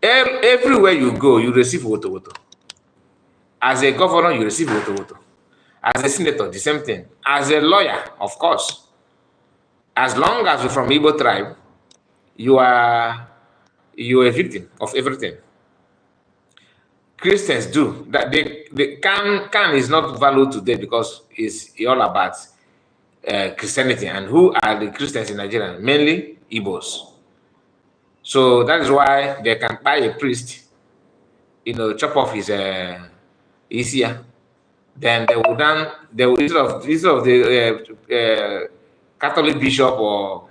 Everywhere you go, you receive woto. As a governor, you receive woto. As a senator, the same thing. As a lawyer, of course. As long as you're from Igbo tribe, you're a victim of everything. Christians do that. The can is not valued today because it's all about Christianity. And who are the Christians in Nigeria? Mainly Igbos. So that is why they can buy a priest, chop off his ear. Then they will instead of the Catholic bishop or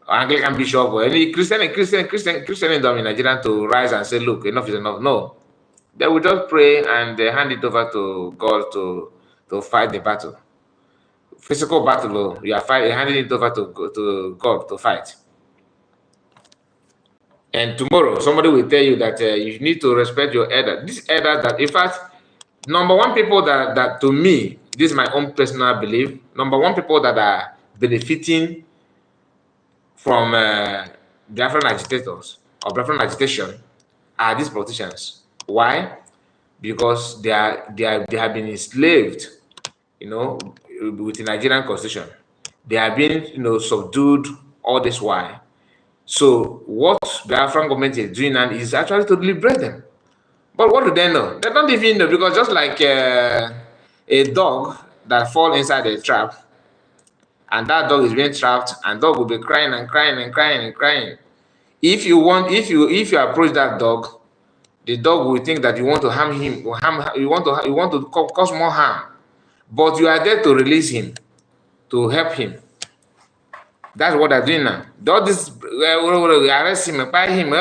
Anglican bishop or any Christian in Nigeria to rise and say, look, enough is enough. No. They will just pray and they hand it over to God to fight the battle. Physical battle, you are handing it over to God to fight. And tomorrow, somebody will tell you that you need to respect your elder. This elder that, in fact, number one people that to me, this is my own personal belief, number one people that are benefiting from Biafran agitators or Biafran agitation are these politicians. Why? Because they have been enslaved, with the Nigerian constitution. They have been, subdued all this while. So what the Biafran government is doing now is actually to liberate them. But what do they know? They don't even know, because just like a dog that falls inside a trap, and that dog is being trapped, and dog will be crying and crying and crying and crying. If you approach that dog, the dog will think that you want to harm him, you want to cause more harm, but you are there to release him, to help him. That's what they're doing now. All this arrest him, buy him.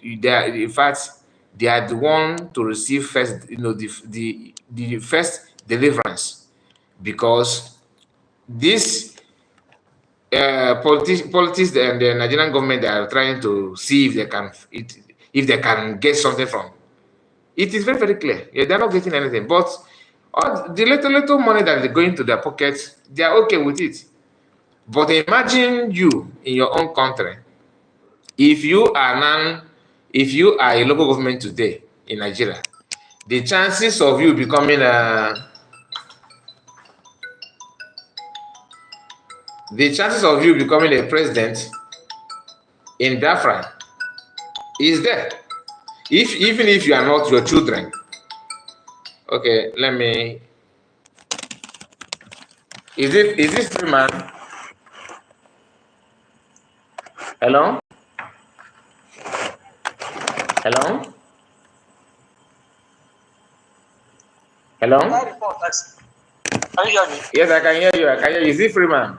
In fact, they are the one to receive first, the first deliverance, because this politics and the Nigerian government, they are trying to see if they can get something from. It is very, very clear. Yeah, they're not getting anything. But All the little money that is going to their pockets, they are okay with it. But imagine you in your own country, if you are a local government today in Nigeria, the chances of you becoming a president in Biafra is there. Even if you are not your children. Okay, let me. Is this free man? Hello? Hello? Hello? Can you hear me? Yes, I can hear you. Is it free man?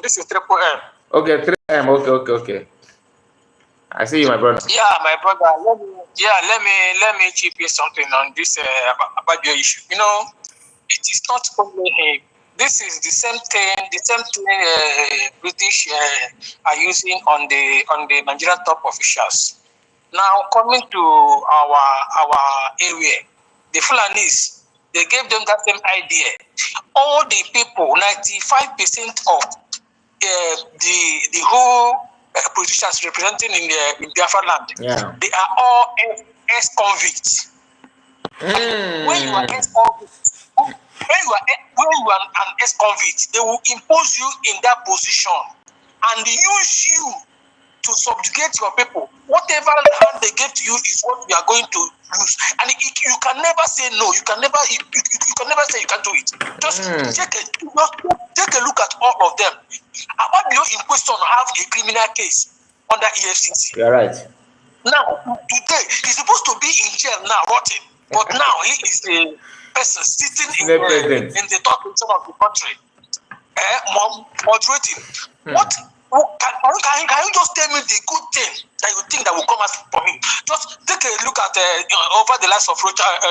This is Triple M. Okay, 3M. Okay. I see you, my brother. Yeah, my brother. Let me chip in something on this about your issue. You know, it is not only him. This is the same thing British are using on the Nigerian top officials. Now coming to our area, the Fulanis, they gave them that same idea. All the people, 95% of the whole politicians representing in Biafra land, Yeah. they are all ex-convicts. When you are ex-convict, when you are an ex-convict, they will impose you in that position and use you to subjugate your people. Whatever hand they give to you is what we are going to use, and you can never say no. You can never say you can't do it. Just take a look at all of them. Ababio in question have a criminal case under EFCC. You're right. Now today he's supposed to be in jail now, rotting, but now he is a person sitting in the top position of the country, moderating. What? Can you just tell me the good thing that you think that will come out from him? Just take a look at over the lives of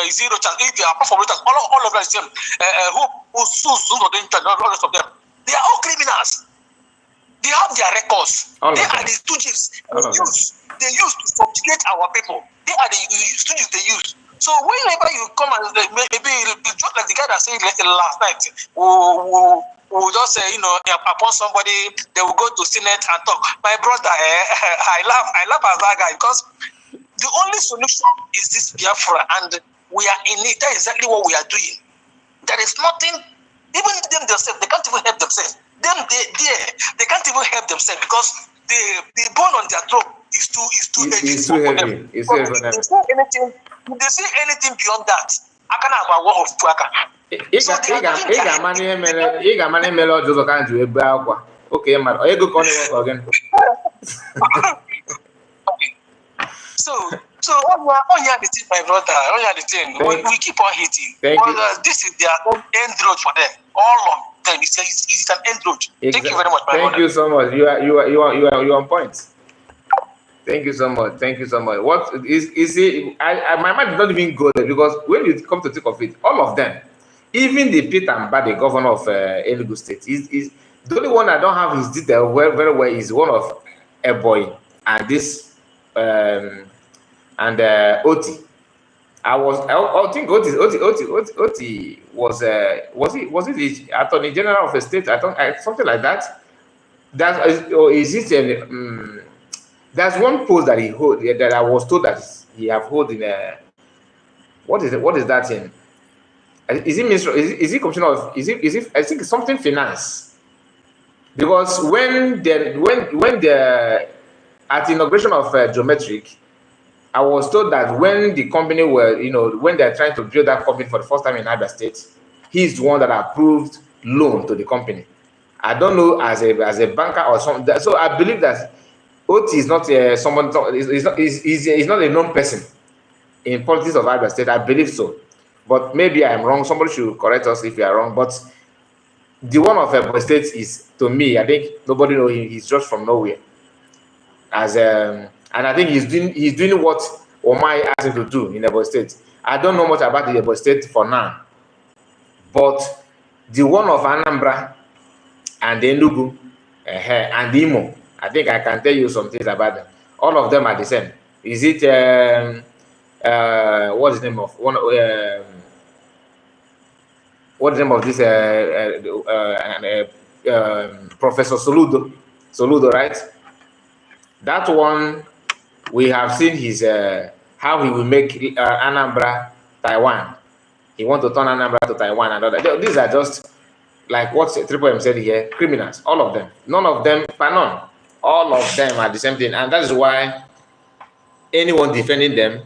Zero Chance. If you are apart from Rochas, all of them, who the rest of them, they are all criminals. They have their records. They are the stooges they use to subjugate our people. They are the stooges they use. So whenever you come and maybe just like the guy that said last night, who just say, upon somebody, they will go to Senate and talk. My brother, I laugh at that guy because the only solution is this Biafra, and we are in it. That is exactly what we are doing. There is nothing, even them themselves, they can't even help themselves. They can't even help themselves because the bone on their throat is too heavy. It's too heavy. It's too heavy. If they see anything beyond that, I can have a war of Tuaka. Okay, man. So all you have to my brother, all you have to we keep on hitting. This is their end road for them. All of them, it's an end road. Exactly. Thank you very much, my brother. Thank you so much. You are on point. Thank you so much. What is it? My mind does not even go there because when you come to think of it, all of them, even the Peter Mba, the governor of Enugu State, is the only one that don't have his detail very well is one of a boy and this and Oti. I think Oti was it the Attorney General of a state? Something like that. Is it there's one post that he hold that I was told that he have hold in what is that in? Is it minister? Is it commissioner of? Is it? I think it's something finance. Because when the at the inauguration of Geometric, I was told that when the company were when they're trying to build that company for the first time in Abia State, he's the one that approved loan to the company. I don't know as a banker or something. So I believe that Oti is not someone. He's not a known person in politics of Abia State. I believe so, but maybe I'm wrong. Somebody should correct us if we are wrong. But the one of Abia State is, to me, I think nobody knows him. He's just from nowhere. And I think he's doing what Omai asked him to do in Abia State. I don't know much about the Abia State for now, but the one of Anambra and Enugu and Imo, I think I can tell you some things about them. All of them are the same. Is it what's the name of one? what's the name of this Professor Soludo, right? That one, we have seen his how he will make Anambra Taiwan. He wants to turn Anambra to Taiwan and other. These are just like what Triple M said here, criminals, all of them. None of them, none. All of them are the same thing, and that is why anyone defending them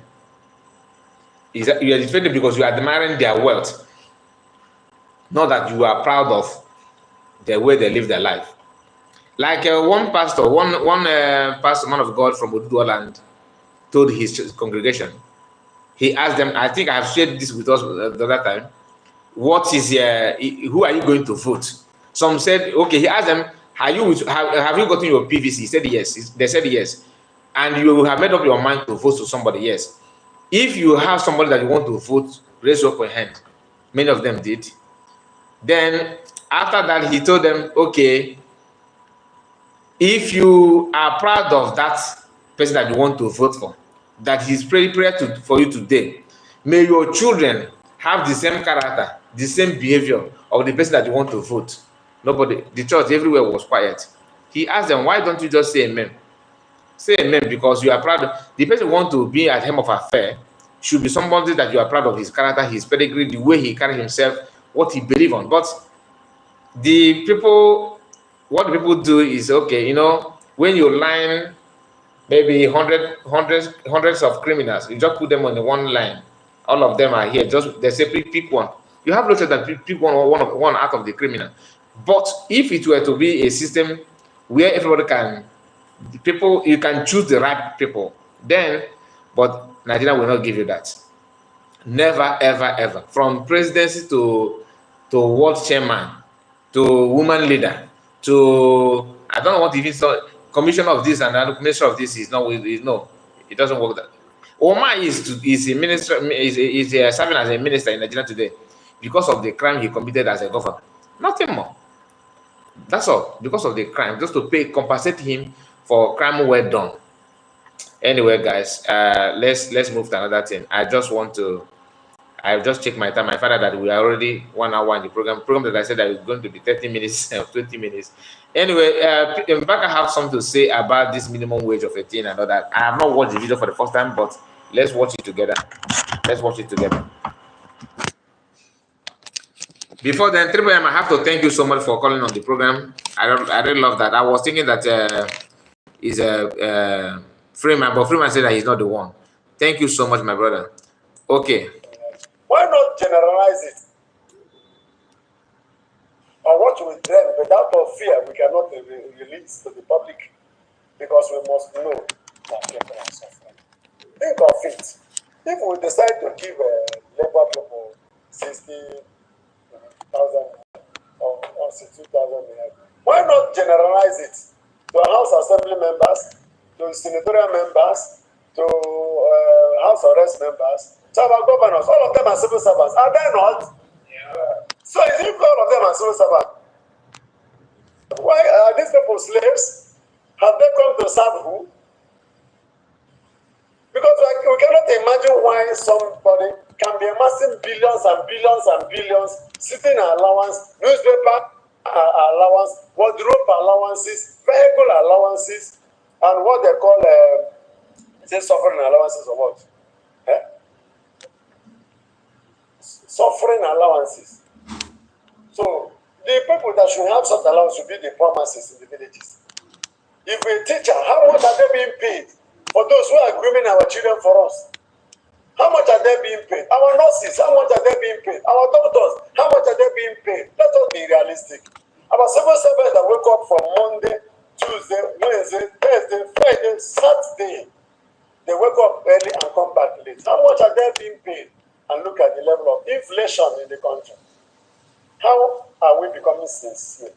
is that you are defending because you are admiring their wealth, not that you are proud of the way they live their life. Like one pastor, one pastor, man of God from Oduduwa land, told his congregation. He asked them. I think I have shared this with us the other time. What is who are you going to vote? Some said, okay. He asked them, have you gotten your PVC? He said yes. They said yes. And you have made up your mind to vote to somebody, yes. If you have somebody that you want to vote, raise up your hand. Many of them did. Then after that, he told them, okay, if you are proud of that person that you want to vote for, that he's praying for you today, may your children have the same character, the same behavior of the person that you want to vote. Nobody, the church everywhere was quiet. He asked them, why don't you just say amen? Say amen, because you are proud. The person who wants to be at him of affair should be somebody that you are proud of his character, his pedigree, the way he carries himself, what he believes on. But the people, what the people do is, okay, you know, when you line maybe hundreds of criminals, you just put them on the one line. All of them are here. Just they say pick one. You have no choice than pick one out of the criminal. But if it were to be a system where everybody can, you can choose the right people, then, but Nigeria will not give you that. Never, ever, ever. From presidency to world chairman, to woman leader, to I don't know what even commissioner of this and minister of this is no, it doesn't work that. Omar is a minister, is serving as a minister in Nigeria today because of the crime he committed as a governor. Nothing more. That's all, because of the crime, just to compensate him for crime well done. Anyway, guys, let's move to another thing. I've just checked my time. I found out that we are already 1 hour in the program that I said that it's going to be 30 minutes, 20 minutes. Anyway, in fact, I have something to say about this minimum wage of 18 and all that. I have not watched the video for the first time, but let's watch it together. Let's watch it together. Before then, Triple M, I have to thank you so much for calling on the program. I really love that. I was thinking that he's a Freeman, but Freeman said that he's not the one. Thank you so much, my brother. Okay. Why not generalize it? Or what we dream, but out of fear, we cannot release to the public because we must know that people are suffering. Think of it. If we decide to give labor people 60,000 or 62,000, why not generalize it to House Assembly members, to senatorial members, to House Arrest members, to our governors? All of them are civil servants, are they not? Yeah. So if all of them are civil servants, why are these people slaves? Have they come to serve who? Because we cannot imagine why somebody can be amassing billions and billions and billions, sitting allowance, newspaper allowance, wardrobe allowances, vehicle allowances, and what they call suffering allowances or what? Suffering allowances. So the people that should have such allowance should be the poor masses in the villages. If a teacher, how much are they being paid for those who are grooming our children for us? How much are they being paid? Our nurses, how much are they being paid? Our doctors, how much are they being paid? Let us be realistic. Our civil servants that wake up from Monday, Tuesday, Wednesday, Thursday, Friday, Saturday, they wake up early and come back late. How much are they being paid? And look at the level of inflation in the country. How are we becoming sincere?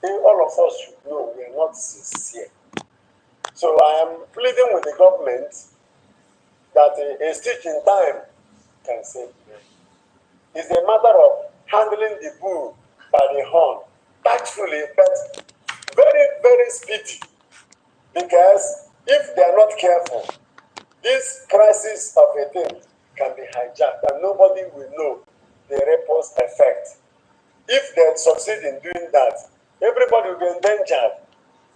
All of us should know we are not sincere. So I am pleading with the government that a stitch in time can save them. It's a matter of handling the bull by the horn, tactfully, but very, very speedy. Because if they are not careful, this crisis of a thing can be hijacked and nobody will know the ripples effect. If they succeed in doing that, everybody will be endangered.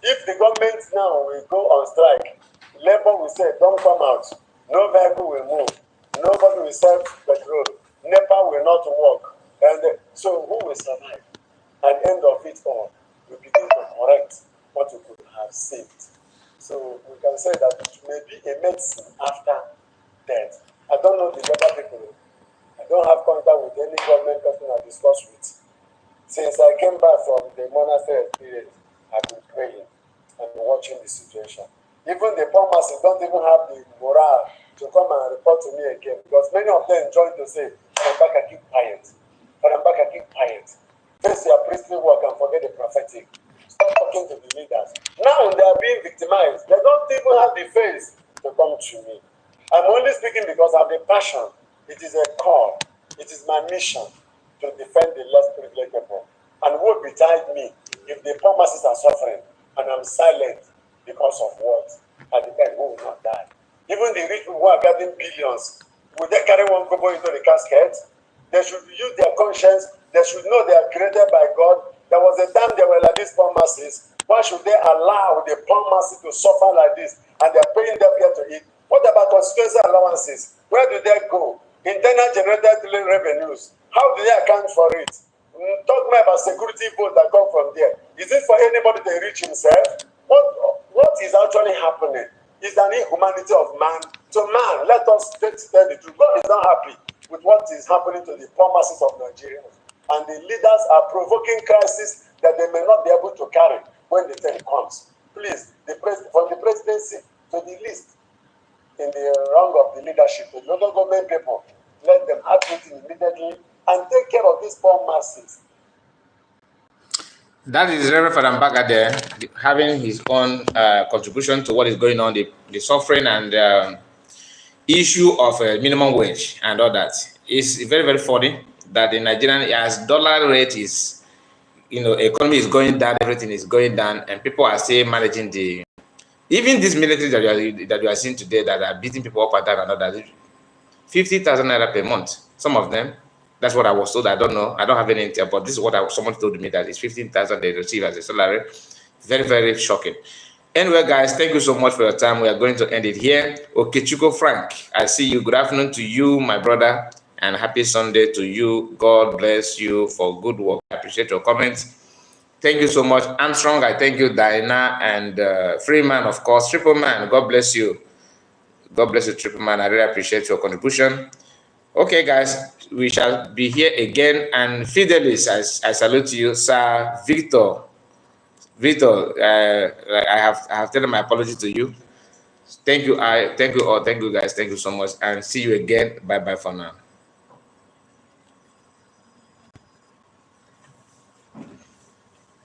If the government now will go on strike, labor will say, don't come out, no vehicle will move, nobody will sell petrol, NEPA will not work. And so who will survive? At the end of it all, we begin to correct what we could have saved. So we can say that it may be a medicine after death. I don't know the labor people. I don't have contact with any government person I discuss with. Since I came back from the monastery experience, I've been praying and watching the situation. Even the poor masses don't even have the morale to come and report to me again, because many of them join to say, Farambaka, keep quiet. Farambaka, keep quiet. Face your priestly work and forget the prophetic. Stop talking to the leaders. Now they are being victimized. They don't even have the face to come to me. I'm only speaking because I have the passion. It is a call. It is my mission to defend the less privileged people. And woe betide me if the poor masses are suffering and I'm silent because of what? At the end, who will not die? Even the rich people who are getting billions, will they carry one kobo into the casket? They should use their conscience. They should know they are created by God. There was a time they were like these poor masses. Why should they allow the poor masses to suffer like this? And they're paying them here to eat. What about constituency allowances? Where do they go? Internal generated revenues. How do they account for it? Talk more about security votes that come from there. Is it for anybody to reach himself? What is actually happening is an inhumanity of man to man. Let us tell the truth. God is not happy with what is happening to the poor masses of Nigeria. And the leaders are provoking crisis that they may not be able to carry when the time comes. Please, from the presidency to the least in the rank of the leadership, the local government people, let them act it immediately and take care of these poor masses. That is Reverend Father Mbaka there, having his own contribution to what is going on, the suffering and issue of minimum wage and all that. It's very, very funny that the Nigerian, as dollar rate is, economy is going down, everything is going down, and people are still managing even this military that you are seeing today that are beating people up and down and all that, 50,000 naira per month, some of them. That's what I was told. I don't know. I don't have any intel, but this is what someone told me, that it's 15,000 they receive as a salary. Very, very shocking. Anyway, guys, thank you so much for your time. We are going to end it here. Okechukwu Frank, I see you. Good afternoon to you, my brother, and happy Sunday to you. God bless you for good work. I appreciate your comments. Thank you so much. Armstrong, I thank you. Diana and Freeman, of course. Triple Man, God bless you. God bless you, Triple Man. I really appreciate your contribution. Okay, guys, we shall be here again. And Fidelis, I salute you, Sir Victor. Victor, I have taken my apology to you. Thank you. Thank you all. Thank you, guys. Thank you so much. And see you again. Bye-bye for now.